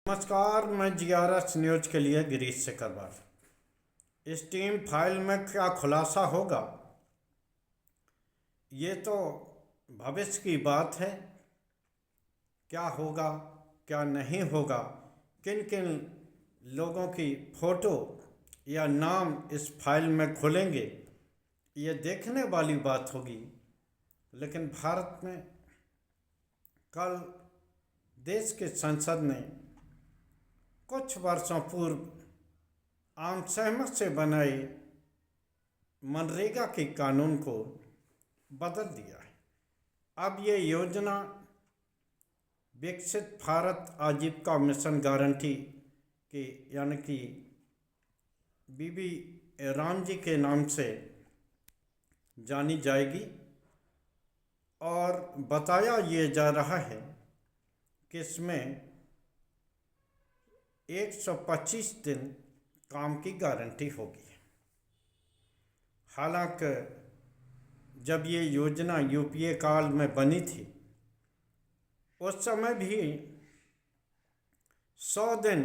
नमस्कार, मैं GRS news के लिए गिरीश सिकरवार। स्टीम फाइल में क्या खुलासा होगा, ये तो भविष्य की बात है। क्या होगा क्या नहीं होगा, किन किन लोगों की फ़ोटो या नाम इस फाइल में खुलेंगे, ये देखने वाली बात होगी। लेकिन भारत में कल देश के संसद ने कुछ वर्षों पूर्व आम सहमत से बनाए मनरेगा के कानून को बदल दिया है। अब ये योजना विकसित भारत आजीविका मिशन गारंटी के यानी कि बीबी राम जी के नाम से जानी जाएगी और बताया ये जा रहा है कि इसमें 125 दिन काम की गारंटी होगी। हालांकि जब ये योजना यूपीए काल में बनी थी, उस समय भी 100 दिन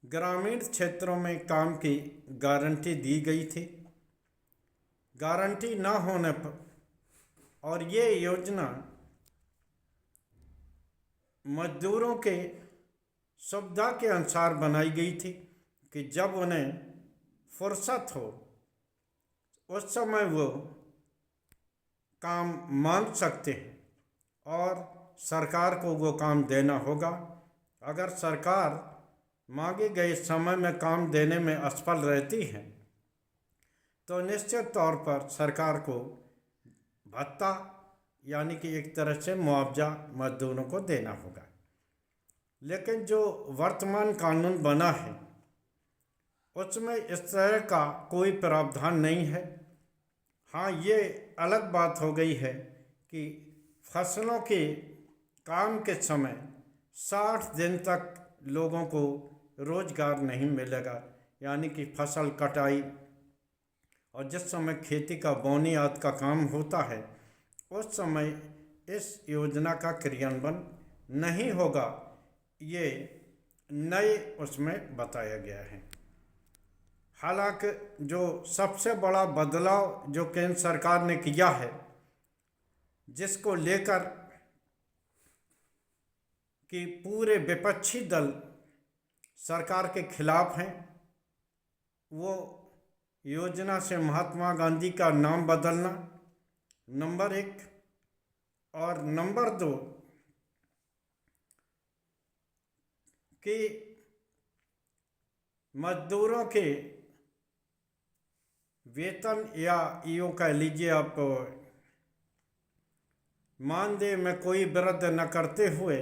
ग्रामीण क्षेत्रों में काम की गारंटी दी गई थी। गारंटी न होने पर और ये योजना मजदूरों के सुविधा के अनुसार बनाई गई थी कि जब उन्हें फुर्सत हो उस समय वो काम मांग सकते हैं और सरकार को वो काम देना होगा। अगर सरकार मांगे गए समय में काम देने में असफल रहती है तो निश्चित तौर पर सरकार को भत्ता यानी कि एक तरह से मुआवजा मजदूरों को देना होगा। लेकिन जो वर्तमान कानून बना है उसमें इस तरह का कोई प्रावधान नहीं है। हाँ, ये अलग बात हो गई है कि फसलों के काम के समय 60 दिन तक लोगों को रोजगार नहीं मिलेगा, यानी कि फसल कटाई और जिस समय खेती का बोनी आदि का काम होता है उस समय इस योजना का क्रियान्वयन नहीं होगा। ये नए उसमें बताया गया है। हालांकि जो सबसे बड़ा बदलाव जो केंद्र सरकार ने किया है, जिसको लेकर कि पूरे विपक्षी दल सरकार के खिलाफ हैं, वो योजना से महात्मा गांधी का नाम बदलना नंबर 1 और नंबर 2 कि मजदूरों के वेतन या यूँ कह लीजिए आप मानदेय में कोई वृद्धि न करते हुए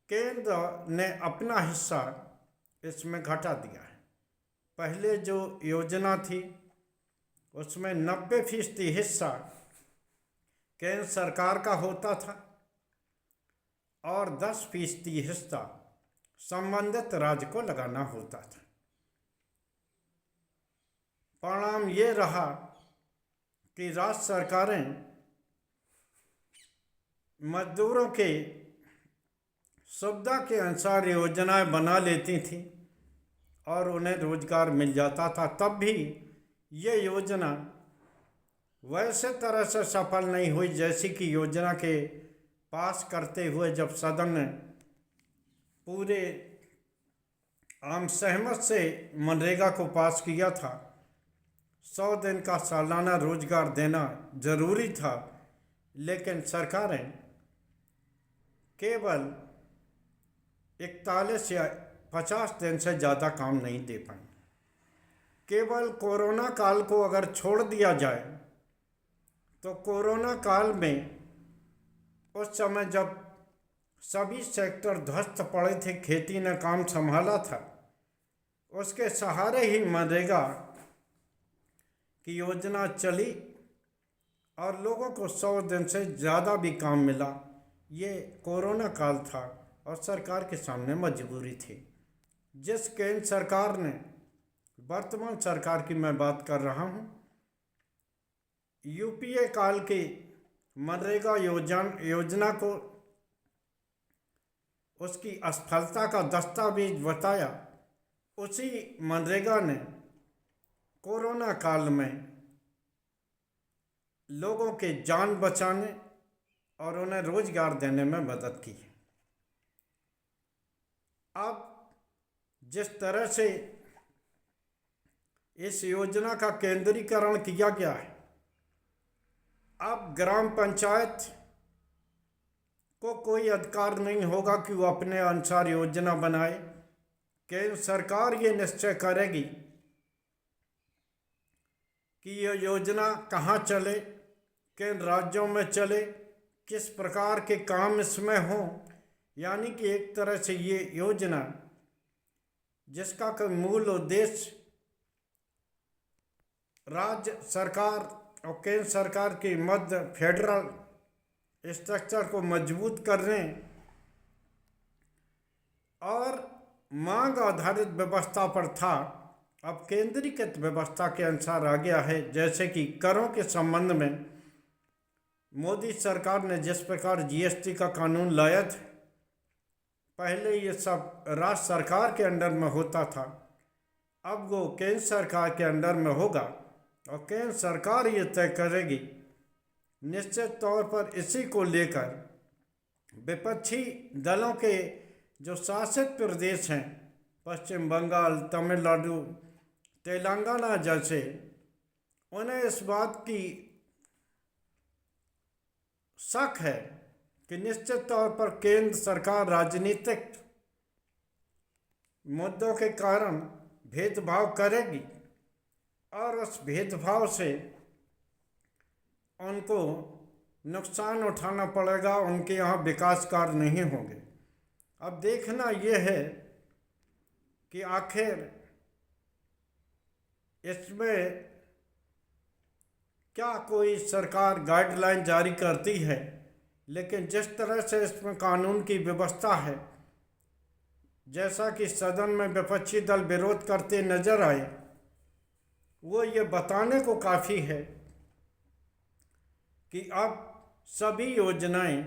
केंद्र ने अपना हिस्सा इसमें घटा दिया है। पहले जो योजना थी उसमें 90% हिस्सा केंद्र सरकार का होता था और 10% हिस्सा संबंधित राज्य को लगाना होता था। परिणाम ये रहा कि राज्य सरकारें मजदूरों के सुविधा के अनुसार योजनाएं बना लेती थीं और उन्हें रोजगार मिल जाता था। तब भी ये योजना वैसे तरह से सफल नहीं हुई जैसी कि योजना के पास करते हुए जब सदन ने पूरे आम सहमत से मनरेगा को पास किया था। 100 दिन का सालाना रोजगार देना जरूरी था, लेकिन सरकारें केवल 41 या 50 दिन से ज़्यादा काम नहीं दे पाई। केवल कोरोना काल को अगर छोड़ दिया जाए तो कोरोना काल में उस समय जब सभी सेक्टर ध्वस्त पड़े थे, खेती ने काम संभाला था, उसके सहारे ही मनरेगा की योजना चली और लोगों को 100 दिन से ज़्यादा भी काम मिला। ये कोरोना काल था और सरकार के सामने मजबूरी थी। जिस केंद्र सरकार ने, वर्तमान सरकार की मैं बात कर रहा हूँ, यूपीए काल के मनरेगा योजना को उसकी असफलता का दस्तावेज बताया, उसी मनरेगा ने कोरोना काल में लोगों के जान बचाने और उन्हें रोजगार देने में मदद की। अब जिस तरह से इस योजना का केंद्रीकरण किया गया है, अब ग्राम पंचायत को कोई अधिकार नहीं होगा कि वो अपने अनुसार योजना बनाए। केंद्र सरकार ये निश्चय करेगी कि ये योजना कहाँ चले, किन राज्यों में चले, किस प्रकार के काम इसमें हों। यानी कि एक तरह से ये योजना, जिसका मूल उद्देश्य राज्य सरकार और केंद्र सरकार के मध्य फेडरल स्ट्रक्चर को मजबूत करने और मांग आधारित व्यवस्था पर था, अब केंद्रीकृत व्यवस्था के अनुसार आ गया है। जैसे कि करों के संबंध में मोदी सरकार ने जिस प्रकार जीएसटी का कानून लाया था, पहले ये सब राज्य सरकार के अंडर में होता था, अब वो केंद्र सरकार के अंडर में होगा और केंद्र सरकार ये तय करेगी। निश्चित तौर पर इसी को लेकर विपक्षी दलों के जो शासित प्रदेश हैं, पश्चिम बंगाल, तमिलनाडु, तेलंगाना जैसे, उन्हें इस बात की शक है कि निश्चित तौर पर केंद्र सरकार राजनीतिक मुद्दों के कारण भेदभाव करेगी और उस भेदभाव से उनको नुकसान उठाना पड़ेगा, उनके यहाँ विकास कार्य नहीं होंगे। अब देखना यह है कि आखिर इसमें क्या कोई सरकार गाइडलाइन जारी करती है। लेकिन जिस तरह से इसमें कानून की व्यवस्था है, जैसा कि सदन में विपक्षी दल विरोध करते नजर आए, वो ये बताने को काफ़ी है कि अब सभी योजनाएं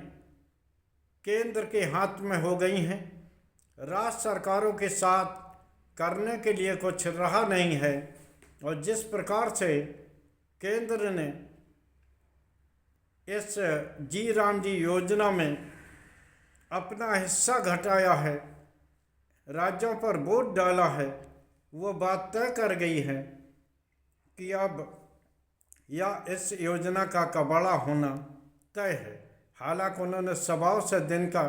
केंद्र के हाथ में हो गई हैं, राज्य सरकारों के साथ करने के लिए कुछ रहा नहीं है। और जिस प्रकार से केंद्र ने इस जी राम जी योजना में अपना हिस्सा घटाया है, राज्यों पर बोझ डाला है, वो बात तय कर गई है कि अब या इस योजना का कबाड़ा होना तय है। हालांकि उन्होंने 100 दिन का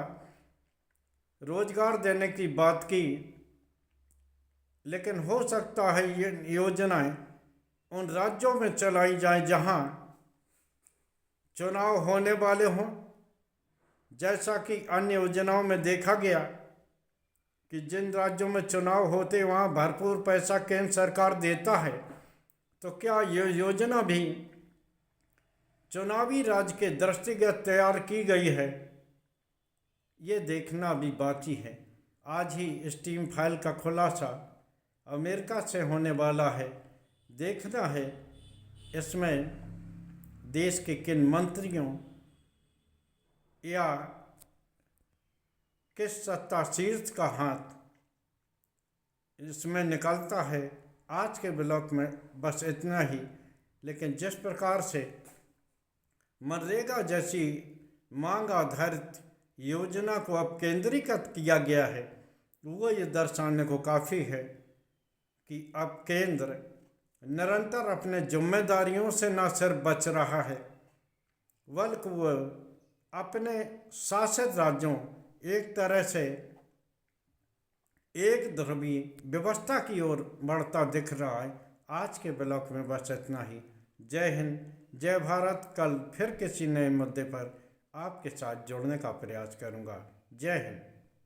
रोजगार देने की बात की, लेकिन हो सकता है ये योजनाएं उन राज्यों में चलाई जाएं जहां चुनाव होने वाले हों। जैसा कि अन्य योजनाओं में देखा गया कि जिन राज्यों में चुनाव होते वहां भरपूर पैसा केंद्र सरकार देता है, तो क्या ये योजना भी चुनावी राज्य के दृष्टिगत तैयार की गई है, ये देखना भी बाकी है। आज ही स्टीम फाइल का खुलासा अमेरिका से होने वाला है। देखना है इसमें देश के किन मंत्रियों या किस सत्ता शीर्ष का हाथ इसमें निकलता है। आज के ब्लॉग में बस इतना ही। लेकिन जिस प्रकार से मनरेगा जैसी मांग आधारित योजना को अब केंद्रीकृत किया गया है, वो ये दर्शाने को काफ़ी है कि अब केंद्र निरंतर अपने जिम्मेदारियों से न सिर्फ बच रहा है, बल्कि वह अपने शासित राज्यों एक तरह से एक ध्रुवीय व्यवस्था की ओर बढ़ता दिख रहा है। आज के ब्लॉग में बस इतना ही। जय हिंद, जय भारत। कल फिर किसी नए मुद्दे पर आपके साथ जुड़ने का प्रयास करूंगा। जय हिंद।